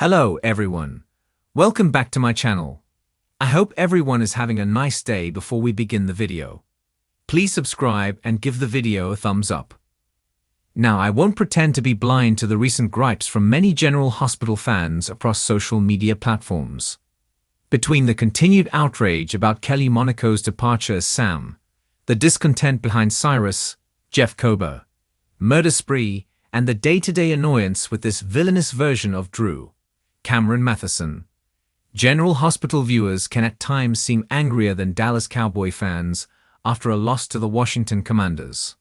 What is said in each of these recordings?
Hello everyone. Welcome back to my channel. I hope everyone is having a nice day. Before we begin the video, please subscribe and give the video a thumbs up. Now, I won't pretend to be blind to the recent gripes from many General Hospital fans across social media platforms. Between the continued outrage about Kelly Monaco's departure as Sam, the discontent behind Cyrus, Jeff Kober, murder spree, and the day-to-day annoyance with this villainous version of Drew, Cameron Matheson, General Hospital viewers can at times seem angrier than Dallas Cowboy fans after a loss to the Washington Commanders.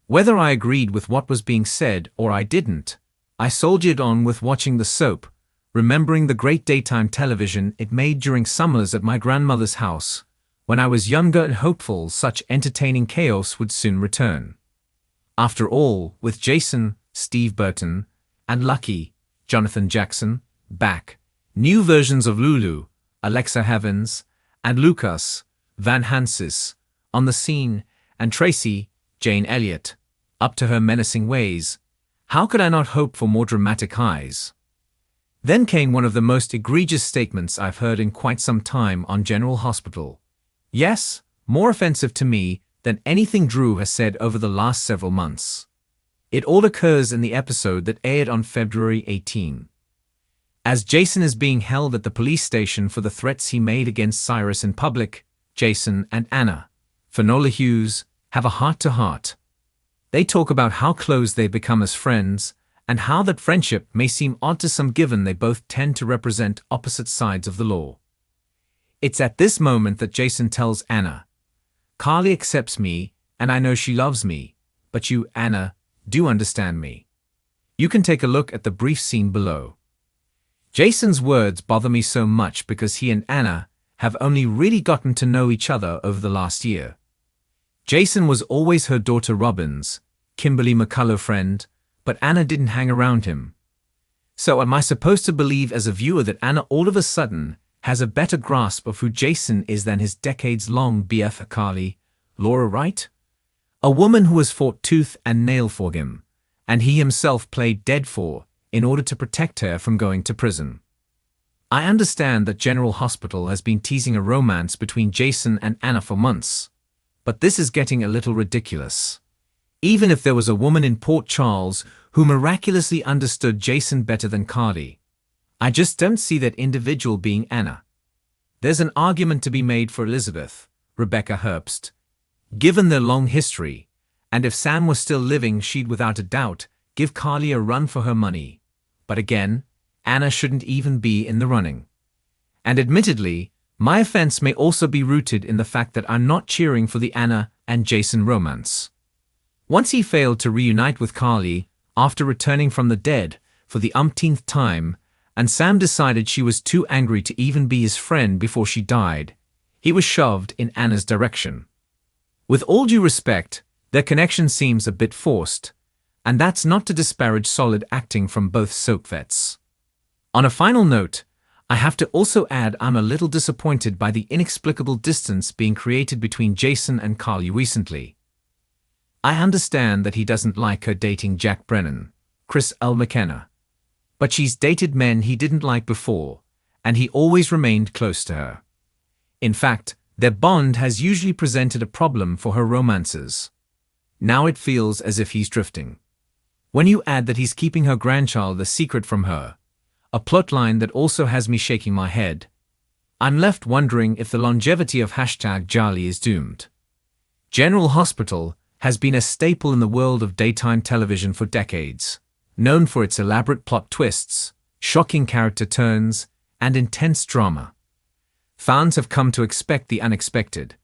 Whether I agreed with what was being said or I didn't, I soldiered on with watching the soap, remembering the great daytime television it made during summers at my grandmother's house when I was younger and hopeful such entertaining chaos would soon return. After all, with Jason, Steve Burton, and Lucky, Jonathan Jackson, back, new versions of Lulu, Alexa Heavens, and Lucas, Van Hansis, on the scene, and Tracy, Jane Elliott, up to her menacing ways, how could I not hope for more dramatic highs? Then came one of the most egregious statements I've heard in quite some time on General Hospital. Yes, more offensive to me than anything Drew has said over the last several months. It all occurs in the episode that aired on February 18. As Jason is being held at the police station for the threats he made against Cyrus in public, Jason and Anna, Finola Hughes, have a heart-to-heart. They talk about how close they've become as friends, and how that friendship may seem odd to some given they both tend to represent opposite sides of the law. It's at this moment that Jason tells Anna, "Carly accepts me, and I know she loves me, but you, Anna, do understand me." You can take a look at the brief scene below. Jason's words bother me so much because he and Anna have only really gotten to know each other over the last year. Jason was always her daughter Robin's, Kimberly McCullough friend, but Anna didn't hang around him. So am I supposed to believe as a viewer that Anna all of a sudden has a better grasp of who Jason is than his decades-long BF Carly, Laura Wright? A woman who has fought tooth and nail for him, and he himself played dead for, in order to protect her from going to prison. I understand that General Hospital has been teasing a romance between Jason and Anna for months, but this is getting a little ridiculous. Even if there was a woman in Port Charles who miraculously understood Jason better than Carly, I just don't see that individual being Anna. There's an argument to be made for Elizabeth, Rebecca Herbst, given their long history, and if Sam was still living she'd without a doubt give Carly a run for her money. But again, Anna shouldn't even be in the running. And admittedly, my offense may also be rooted in the fact that I'm not cheering for the Anna and Jason romance. Once he failed to reunite with Carly after returning from the dead for the umpteenth time, and Sam decided she was too angry to even be his friend before she died, he was shoved in Anna's direction. With all due respect, their connection seems a bit forced, and that's not to disparage solid acting from both soap vets. On a final note, I have to also add I'm a little disappointed by the inexplicable distance being created between Jason and Carly recently. I understand that he doesn't like her dating Jack Brennan, Chris L. McKenna, but she's dated men he didn't like before, and he always remained close to her. In fact, their bond has usually presented a problem for her romances. Now it feels as if he's drifting. When you add that he's keeping her grandchild a secret from her, a plotline that also has me shaking my head, I'm left wondering if the longevity of #Jali is doomed. General Hospital has been a staple in the world of daytime television for decades, known for its elaborate plot twists, shocking character turns, and intense drama. Fans have come to expect the unexpected,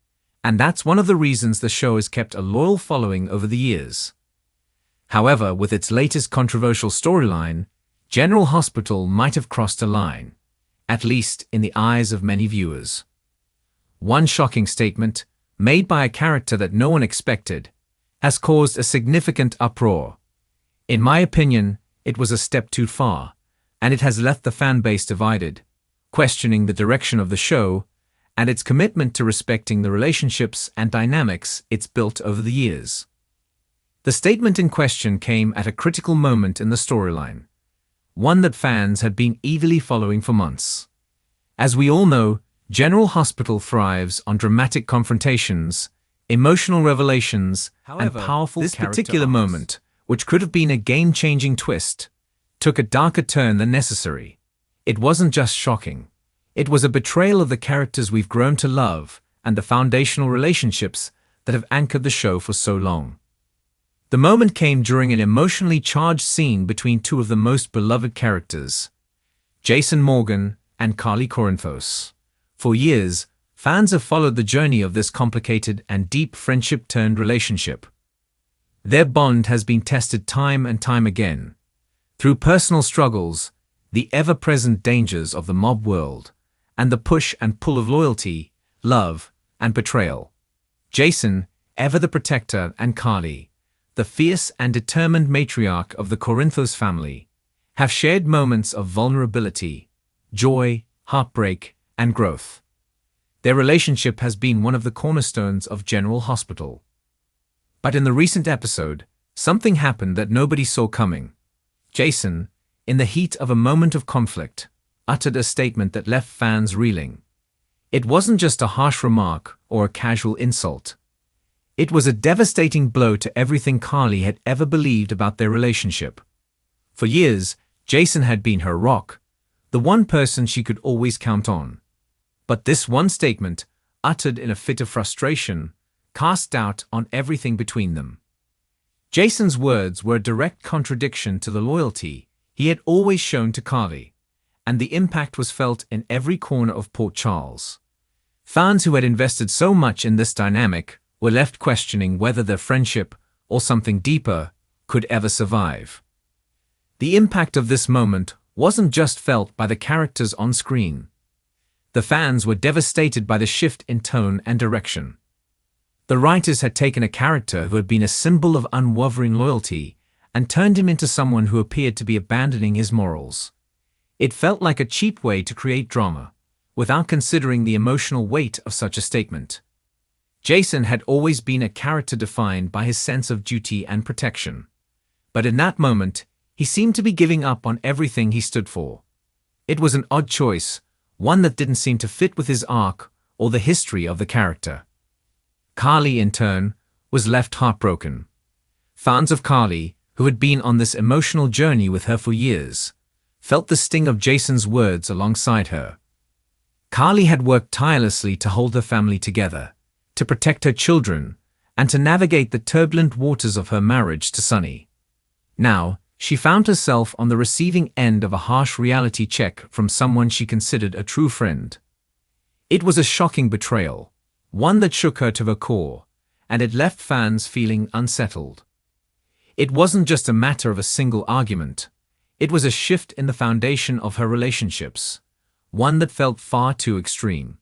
and that's one of the reasons the show has kept a loyal following over the years. However, with its latest controversial storyline, General Hospital might have crossed a line, at least in the eyes of many viewers. One shocking statement, made by a character that no one expected, has caused a significant uproar. In my opinion, it was a step too far, and it has left the fan base divided, questioning the direction of the show and its commitment to respecting the relationships and dynamics it's built over the years. The statement in question came at a critical moment in the storyline, one that fans had been eagerly following for months. As we all know, General Hospital thrives on dramatic confrontations, emotional revelations, and powerful character arcs. This particular moment, which could have been a game-changing twist, took a darker turn than necessary. It wasn't just shocking. It was a betrayal of the characters we've grown to love and the foundational relationships that have anchored the show for so long. The moment came during an emotionally charged scene between two of the most beloved characters, Jason Morgan and Carly Corinthos. For years, fans have followed the journey of this complicated and deep friendship-turned relationship. Their bond has been tested time and time again, through personal struggles, the ever-present dangers of the mob world, and the push and pull of loyalty, love, and betrayal. Jason, ever the protector, and Carly, the fierce and determined matriarch of the Corinthos family, have shared moments of vulnerability, joy, heartbreak, and growth. Their relationship has been one of the cornerstones of General Hospital. But in the recent episode, something happened that nobody saw coming. Jason, in the heat of a moment of conflict, uttered a statement that left fans reeling. It wasn't just a harsh remark or a casual insult. It was a devastating blow to everything Carly had ever believed about their relationship. For years, Jason had been her rock, the one person she could always count on. But this one statement, uttered in a fit of frustration, cast doubt on everything between them. Jason's words were a direct contradiction to the loyalty he had always shown to Carly, and the impact was felt in every corner of Port Charles. Fans who had invested so much in this dynamic were left questioning whether their friendship, or something deeper, could ever survive. The impact of this moment wasn't just felt by the characters on screen. The fans were devastated by the shift in tone and direction. The writers had taken a character who had been a symbol of unwavering loyalty and turned him into someone who appeared to be abandoning his morals. It felt like a cheap way to create drama, without considering the emotional weight of such a statement. Jason had always been a character defined by his sense of duty and protection. But in that moment, he seemed to be giving up on everything he stood for. It was an odd choice, one that didn't seem to fit with his arc or the history of the character. Carly, in turn, was left heartbroken. Fans of Carly, who had been on this emotional journey with her for years, felt the sting of Jason's words alongside her. Carly had worked tirelessly to hold her family together, to protect her children, and to navigate the turbulent waters of her marriage to Sonny. Now, she found herself on the receiving end of a harsh reality check from someone she considered a true friend. It was a shocking betrayal, one that shook her to her core, and it left fans feeling unsettled. It wasn't just a matter of a single argument. It was a shift in the foundation of her relationships, one that felt far too extreme.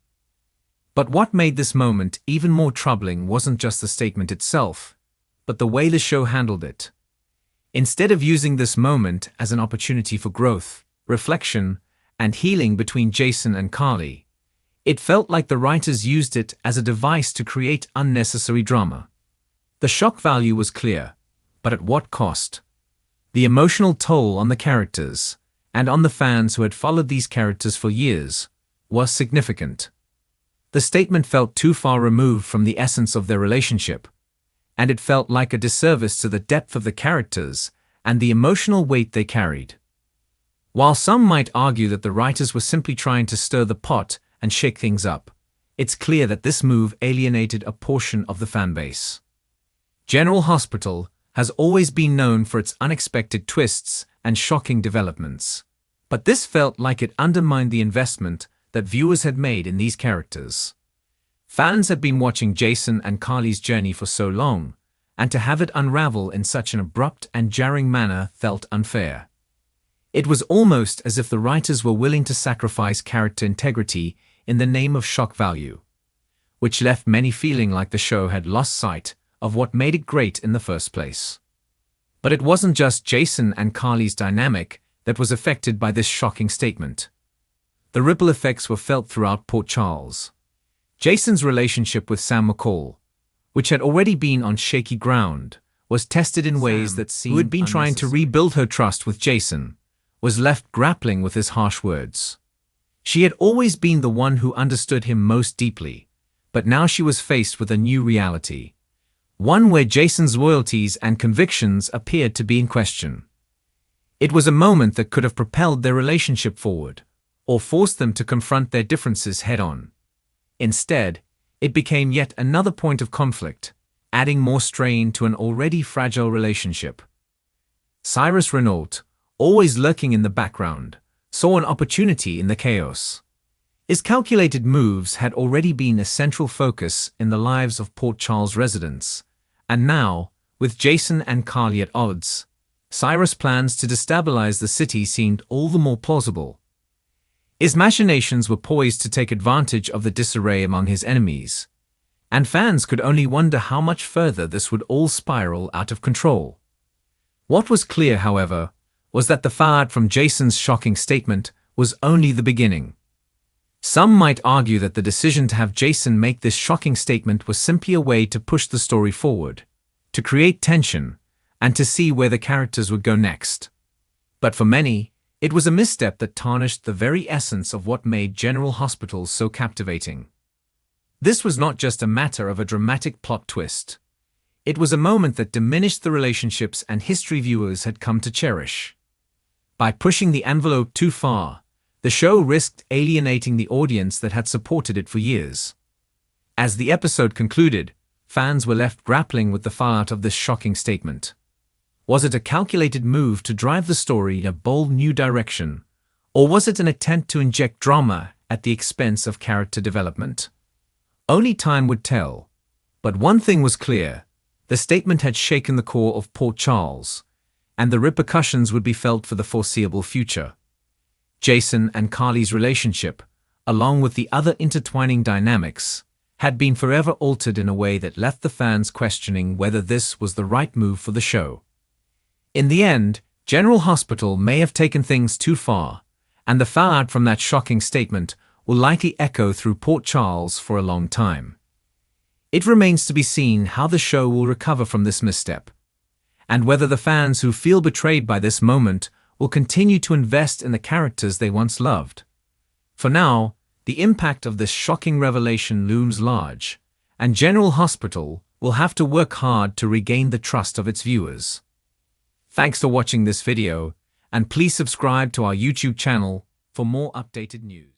But what made this moment even more troubling wasn't just the statement itself, but the way the show handled it. Instead of using this moment as an opportunity for growth, reflection, and healing between Jason and Carly, it felt like the writers used it as a device to create unnecessary drama. The shock value was clear, but at what cost? The emotional toll on the characters, and on the fans who had followed these characters for years, was significant. The statement felt too far removed from the essence of their relationship, and it felt like a disservice to the depth of the characters and the emotional weight they carried. While some might argue that the writers were simply trying to stir the pot and shake things up, it's clear that this move alienated a portion of the fanbase. General Hospital has always been known for its unexpected twists and shocking developments, but this felt like it undermined the investment that viewers had made in these characters. Fans had been watching Jason and Carly's journey for so long, and to have it unravel in such an abrupt and jarring manner felt unfair. It was almost as if the writers were willing to sacrifice character integrity in the name of shock value, which left many feeling like the show had lost sight of what made it great in the first place. But it wasn't just Jason and Carly's dynamic that was affected by this shocking statement. The ripple effects were felt throughout Port Charles. Jason's relationship with Sam McCall, which had already been on shaky ground, was tested in ways that seemed who had been trying to rebuild her trust with Jason, was left grappling with his harsh words. She had always been the one who understood him most deeply, but now she was faced with a new reality, one where Jason's loyalties and convictions appeared to be in question. It was a moment that could have propelled their relationship forward, or forced them to confront their differences head-on. Instead, it became yet another point of conflict, adding more strain to an already fragile relationship. Cyrus Renault, always lurking in the background, saw an opportunity in the chaos. His calculated moves had already been a central focus in the lives of Port Charles residents, and now, with Jason and Carly at odds, Cyrus' plans to destabilize the city seemed all the more plausible. His machinations were poised to take advantage of the disarray among his enemies, and fans could only wonder how much further this would all spiral out of control. What was clear, however, was that the fallout from Jason's shocking statement was only the beginning. Some might argue that the decision to have Jason make this shocking statement was simply a way to push the story forward, to create tension, and to see where the characters would go next. But for many, it was a misstep that tarnished the very essence of what made General Hospital so captivating. This was not just a matter of a dramatic plot twist. It was a moment that diminished the relationships and history viewers had come to cherish. By pushing the envelope too far, the show risked alienating the audience that had supported it for years. As the episode concluded, fans were left grappling with the fallout of this shocking statement. Was it a calculated move to drive the story in a bold new direction, or was it an attempt to inject drama at the expense of character development? Only time would tell. But one thing was clear: the statement had shaken the core of Port Charles, and the repercussions would be felt for the foreseeable future. Jason and Carly's relationship, along with the other intertwining dynamics, had been forever altered in a way that left the fans questioning whether this was the right move for the show. In the end, General Hospital may have taken things too far, and the fallout from that shocking statement will likely echo through Port Charles for a long time. It remains to be seen how the show will recover from this misstep, and whether the fans who feel betrayed by this moment will continue to invest in the characters they once loved. For now, the impact of this shocking revelation looms large, and General Hospital will have to work hard to regain the trust of its viewers. Thanks for watching this video, and please subscribe to our YouTube channel for more updated news.